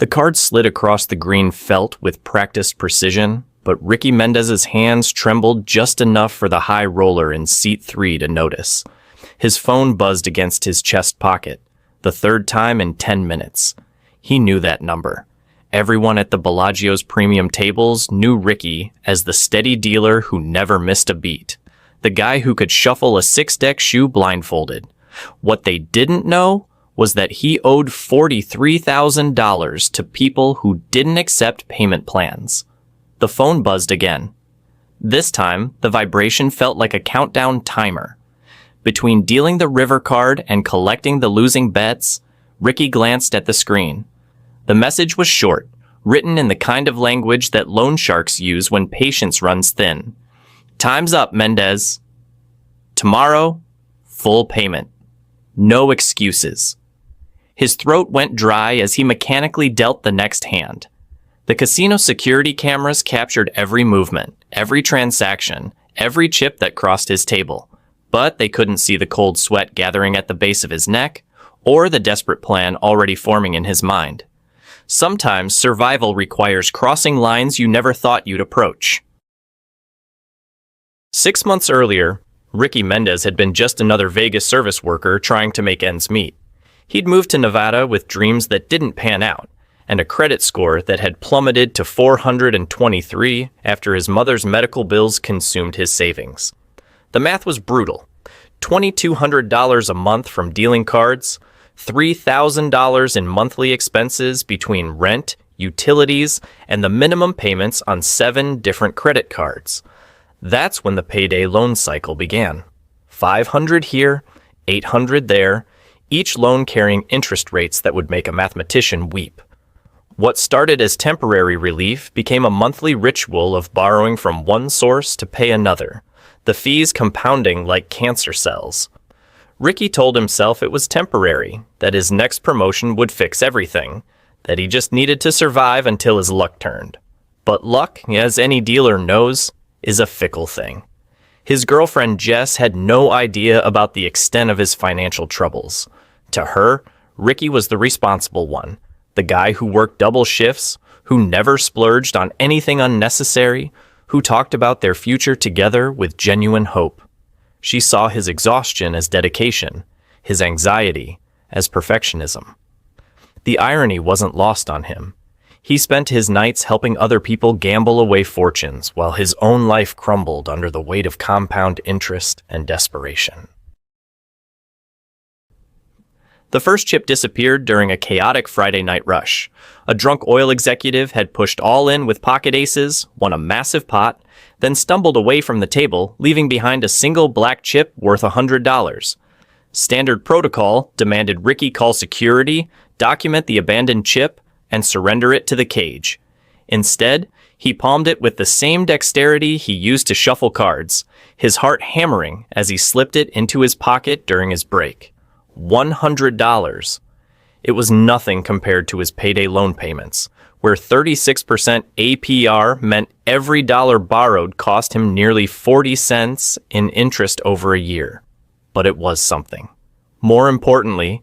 The card slid across the green felt with practiced precision, but Ricky Mendez's hands trembled just enough for the high roller in seat 3 to notice. His phone buzzed against his chest pocket, the third time in 10 minutes. He knew that number. Everyone at the Bellagio's premium tables knew Ricky as the steady dealer who never missed a beat, the guy who could shuffle a 6-deck shoe blindfolded. What they didn't know was that he owed $43,000 to people who didn't accept payment plans. The phone buzzed again. This time, the vibration felt like a countdown timer. Between dealing the river card and collecting the losing bets, Ricky glanced at the screen. The message was short, written in the kind of language that loan sharks use when patience runs thin. Time's up, Mendez. Tomorrow, full payment. No excuses. His throat went dry as he mechanically dealt the next hand. The casino security cameras captured every movement, every transaction, every chip that crossed his table. But they couldn't see the cold sweat gathering at the base of his neck, or the desperate plan already forming in his mind. Sometimes survival requires crossing lines you never thought you'd approach. 6 months earlier, Ricky Mendez had been just another Vegas service worker trying to make ends meet. He'd moved to Nevada with dreams that didn't pan out, and a credit score that had plummeted to 423 after his mother's medical bills consumed his savings. The math was brutal. $2,200 a month from dealing cards, $3,000 in monthly expenses between rent, utilities, and the minimum payments on 7 different credit cards. That's when the payday loan cycle began. 500 here, 800 there, each loan carrying interest rates that would make a mathematician weep. What started as temporary relief became a monthly ritual of borrowing from one source to pay another, the fees compounding like cancer cells. Ricky told himself it was temporary, that his next promotion would fix everything, that he just needed to survive until his luck turned. But luck, as any dealer knows, is a fickle thing. His girlfriend Jess had no idea about the extent of his financial troubles. To her, Ricky was the responsible one, the guy who worked double shifts, who never splurged on anything unnecessary, who talked about their future together with genuine hope. She saw his exhaustion as dedication, his anxiety as perfectionism. The irony wasn't lost on him. He spent his nights helping other people gamble away fortunes while his own life crumbled under the weight of compound interest and desperation. The first chip disappeared during a chaotic Friday night rush. A drunk oil executive had pushed all in with pocket aces, won a massive pot, then stumbled away from the table, leaving behind a single black chip worth $100. Standard protocol demanded Ricky call security, document the abandoned chip, and surrender it to the cage. Instead, he palmed it with the same dexterity he used to shuffle cards, his heart hammering as he slipped it into his pocket during his break. $100. It was nothing compared to his payday loan payments, where 36% APR meant every dollar borrowed cost him nearly 40 cents in interest over a year. But it was something. More importantly,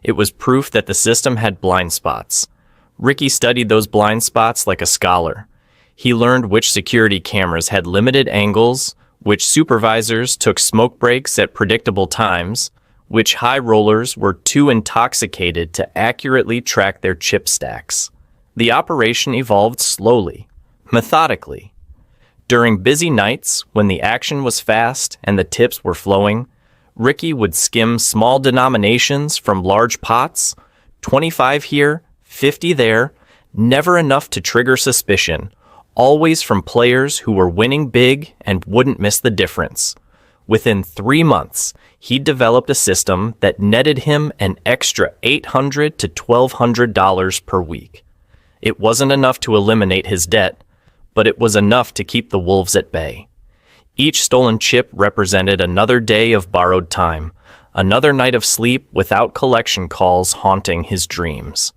it was proof that the system had blind spots. Ricky studied those blind spots like a scholar. He learned which security cameras had limited angles, which supervisors took smoke breaks at predictable times, which high rollers were too intoxicated to accurately track their chip stacks. The operation evolved slowly, methodically. During busy nights, when the action was fast and the tips were flowing, Ricky would skim small denominations from large pots, 25 here, 50 there, never enough to trigger suspicion, always from players who were winning big and wouldn't miss the difference. Within 3 months, he developed a system that netted him an extra $800 to $1,200 per week. It wasn't enough to eliminate his debt, but it was enough to keep the wolves at bay. Each stolen chip represented another day of borrowed time, another night of sleep without collection calls haunting his dreams.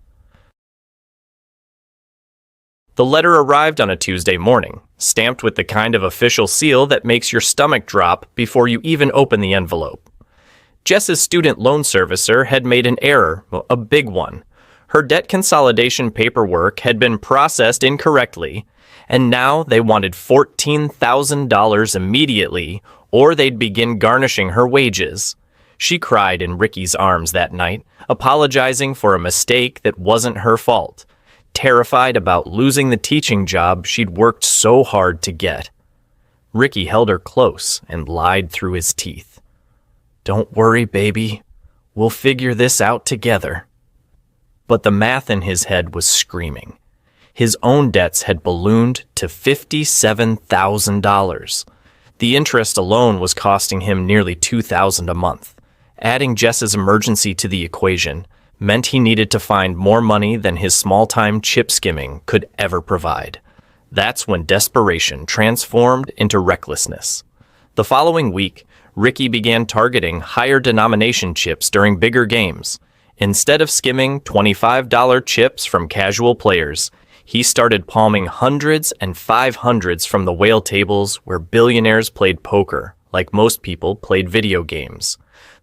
The letter arrived on a Tuesday morning, stamped with the kind of official seal that makes your stomach drop before you even open the envelope. Jess's student loan servicer had made an error, a big one. Her debt consolidation paperwork had been processed incorrectly, and now they wanted $14,000 immediately, or they'd begin garnishing her wages. She cried in Ricky's arms that night, apologizing for a mistake that wasn't her fault, terrified about losing the teaching job she'd worked so hard to get. Ricky held her close and lied through his teeth. "Don't worry, baby. We'll figure this out together." But the math in his head was screaming. His own debts had ballooned to $57,000. The interest alone was costing him nearly $2,000 a month. Adding Jess's emergency to the equation meant he needed to find more money than his small-time chip skimming could ever provide. That's when desperation transformed into recklessness. The following week, Ricky began targeting higher denomination chips during bigger games. Instead of skimming $25 chips from casual players, he started palming hundreds and 500s from the whale tables where billionaires played poker, like most people played video games.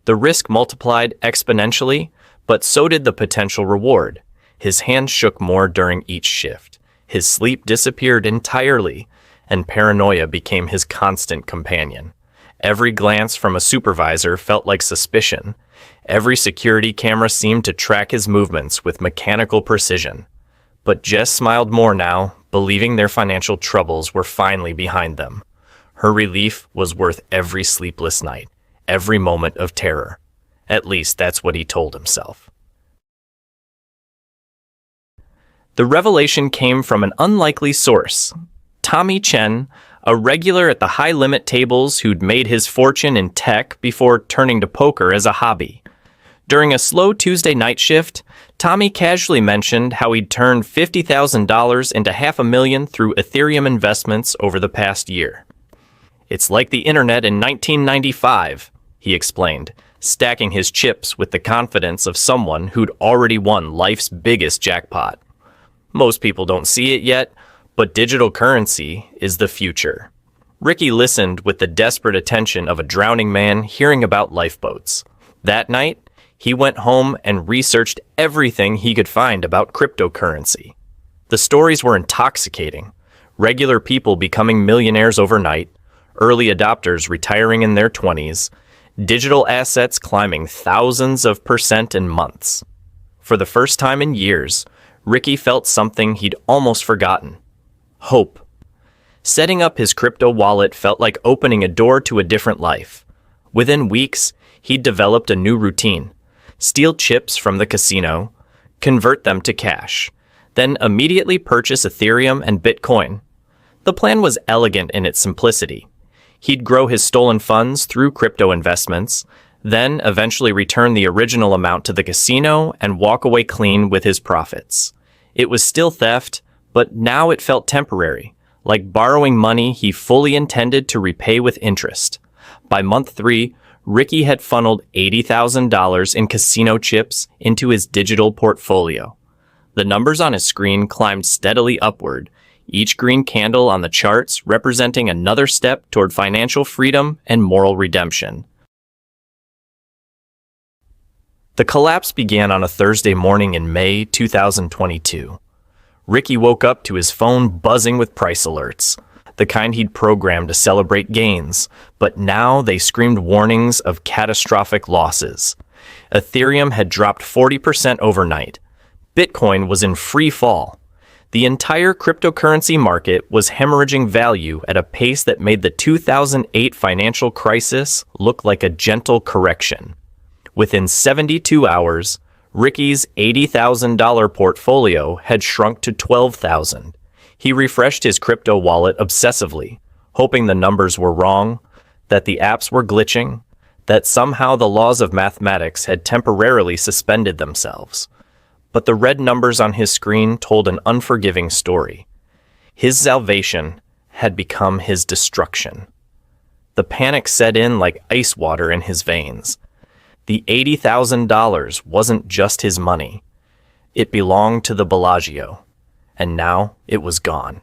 The risk multiplied exponentially, but so did the potential reward. His hands shook more during each shift. His sleep disappeared entirely, and paranoia became his constant companion. Every glance from a supervisor felt like suspicion. Every security camera seemed to track his movements with mechanical precision. But Jess smiled more now, believing their financial troubles were finally behind them. Her relief was worth every sleepless night, every moment of terror. At least that's what he told himself. The revelation came from an unlikely source. Tommy Chen, a regular at the high-limit tables who'd made his fortune in tech before turning to poker as a hobby. During a slow Tuesday night shift, Tommy casually mentioned how he'd turned $50,000 into $500,000 through Ethereum investments over the past year. "It's like the internet in 1995, he explained, stacking his chips with the confidence of someone who'd already won life's biggest jackpot. "Most people don't see it yet, but digital currency is the future." Ricky listened with the desperate attention of a drowning man hearing about lifeboats. That night, he went home and researched everything he could find about cryptocurrency. The stories were intoxicating. Regular people becoming millionaires overnight, early adopters retiring in their 20s, digital assets climbing thousands of percent in months. For the first time in years, Ricky felt something he'd almost forgotten: hope. Setting up his crypto wallet felt like opening a door to a different life. Within weeks, he'd developed a new routine: steal chips from the casino, convert them to cash, then immediately purchase Ethereum and Bitcoin. The plan was elegant in its simplicity. He'd grow his stolen funds through crypto investments, then eventually return the original amount to the casino and walk away clean with his profits. It was still theft, but now it felt temporary, like borrowing money he fully intended to repay with interest. By month 3, Ricky had funneled $80,000 in casino chips into his digital portfolio. The numbers on his screen climbed steadily upward, each green candle on the charts representing another step toward financial freedom and moral redemption. The collapse began on a Thursday morning in May 2022. Ricky woke up to his phone buzzing with price alerts, the kind he'd programmed to celebrate gains, but now they screamed warnings of catastrophic losses. Ethereum had dropped 40% overnight. Bitcoin was in free fall. The entire cryptocurrency market was hemorrhaging value at a pace that made the 2008 financial crisis look like a gentle correction. Within 72 hours, Ricky's $80,000 portfolio had shrunk to $12,000. He refreshed his crypto wallet obsessively, hoping the numbers were wrong, that the apps were glitching, that somehow the laws of mathematics had temporarily suspended themselves. But the red numbers on his screen told an unforgiving story. His salvation had become his destruction. The panic set in like ice water in his veins. The $80,000 wasn't just his money. It belonged to the Bellagio, and now it was gone.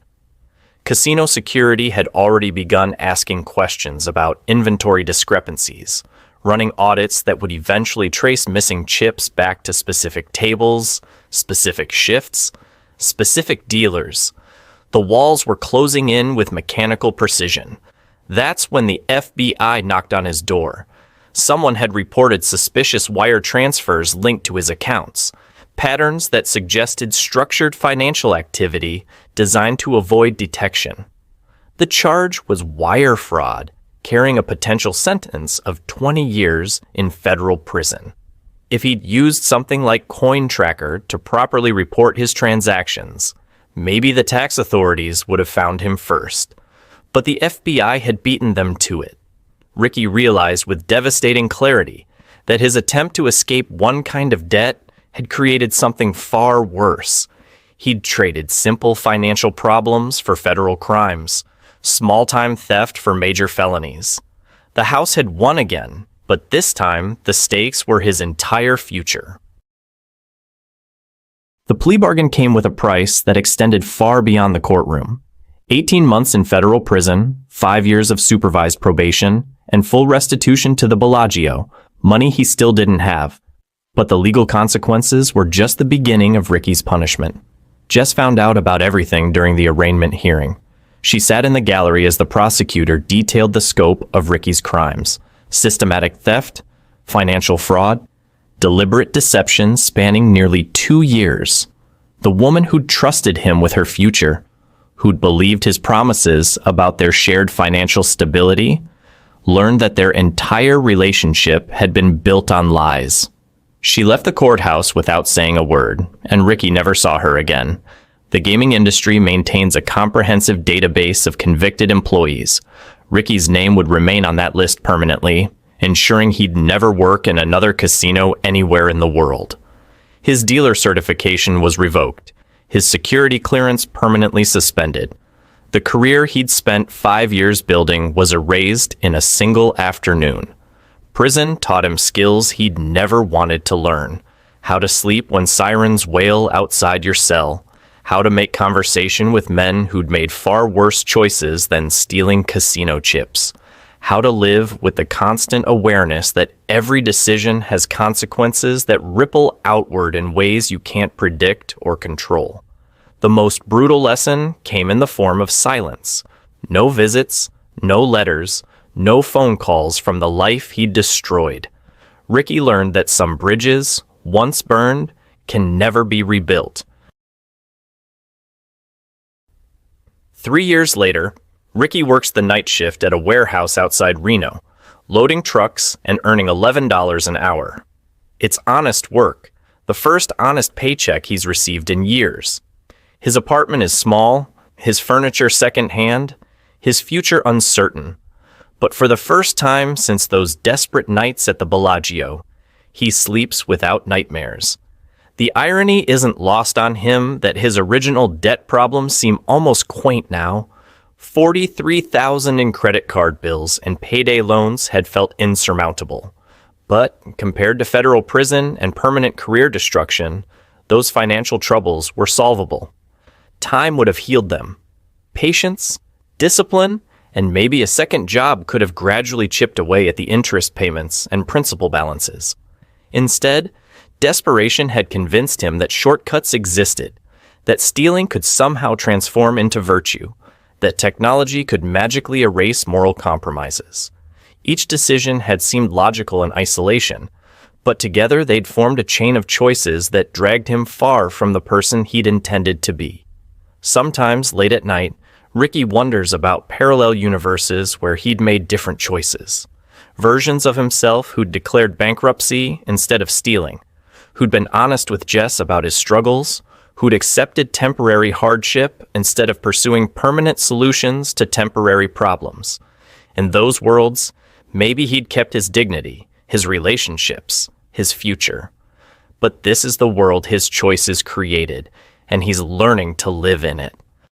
Casino security had already begun asking questions about inventory discrepancies, running audits that would eventually trace missing chips back to specific tables, specific shifts, specific dealers. The walls were closing in with mechanical precision. That's when the FBI knocked on his door. Someone had reported suspicious wire transfers linked to his accounts, patterns that suggested structured financial activity designed to avoid detection. The charge was wire fraud, carrying a potential sentence of 20 years in federal prison. If he'd used something like CoinTracker to properly report his transactions, maybe the tax authorities would have found him first. But the FBI had beaten them to it. Ricky realized with devastating clarity that his attempt to escape one kind of debt had created something far worse. He'd traded simple financial problems for federal crimes, small-time theft for major felonies. The house had won again, but this time the stakes were his entire future. The plea bargain came with a price that extended far beyond the courtroom. 18 months in federal prison, 5 years of supervised probation, and full restitution to the Bellagio, money he still didn't have. But the legal consequences were just the beginning of Ricky's punishment. Jess found out about everything during the arraignment hearing. She sat in the gallery as the prosecutor detailed the scope of Ricky's crimes: systematic theft, financial fraud, deliberate deception spanning nearly 2 years. The woman who'd trusted him with her future, who'd believed his promises about their shared financial stability, learned that their entire relationship had been built on lies. She left the courthouse without saying a word, and Ricky never saw her again. The gaming industry maintains a comprehensive database of convicted employees. Ricky's name would remain on that list permanently, ensuring he'd never work in another casino anywhere in the world. His dealer certification was revoked, his security clearance permanently suspended. The career he'd spent 5 years building was erased in a single afternoon. Prison taught him skills he'd never wanted to learn: how to sleep when sirens wail outside your cell, how to make conversation with men who'd made far worse choices than stealing casino chips, how to live with the constant awareness that every decision has consequences that ripple outward in ways you can't predict or control. The most brutal lesson came in the form of silence. No visits, no letters, no phone calls from the life he'd destroyed. Ricky learned that some bridges, once burned, can never be rebuilt. 3 years later, Ricky works the night shift at a warehouse outside Reno, loading trucks and earning $11 an hour. It's honest work, the first honest paycheck he's received in years. His apartment is small, his furniture second-hand, his future uncertain. But for the first time since those desperate nights at the Bellagio, he sleeps without nightmares. The irony isn't lost on him that his original debt problems seem almost quaint now. $43,000 in credit card bills and payday loans had felt insurmountable. But compared to federal prison and permanent career destruction, those financial troubles were solvable. Time would have healed them. Patience, discipline, and maybe a second job could have gradually chipped away at the interest payments and principal balances. Instead, desperation had convinced him that shortcuts existed, that stealing could somehow transform into virtue, that technology could magically erase moral compromises. Each decision had seemed logical in isolation, but together they'd formed a chain of choices that dragged him far from the person he'd intended to be. Sometimes, late at night, Ricky wonders about parallel universes where he'd made different choices. Versions of himself who'd declared bankruptcy instead of stealing, who'd been honest with Jess about his struggles, who'd accepted temporary hardship instead of pursuing permanent solutions to temporary problems. In those worlds, maybe he'd kept his dignity, his relationships, his future. But this is the world his choices created, and he's learning to live in it.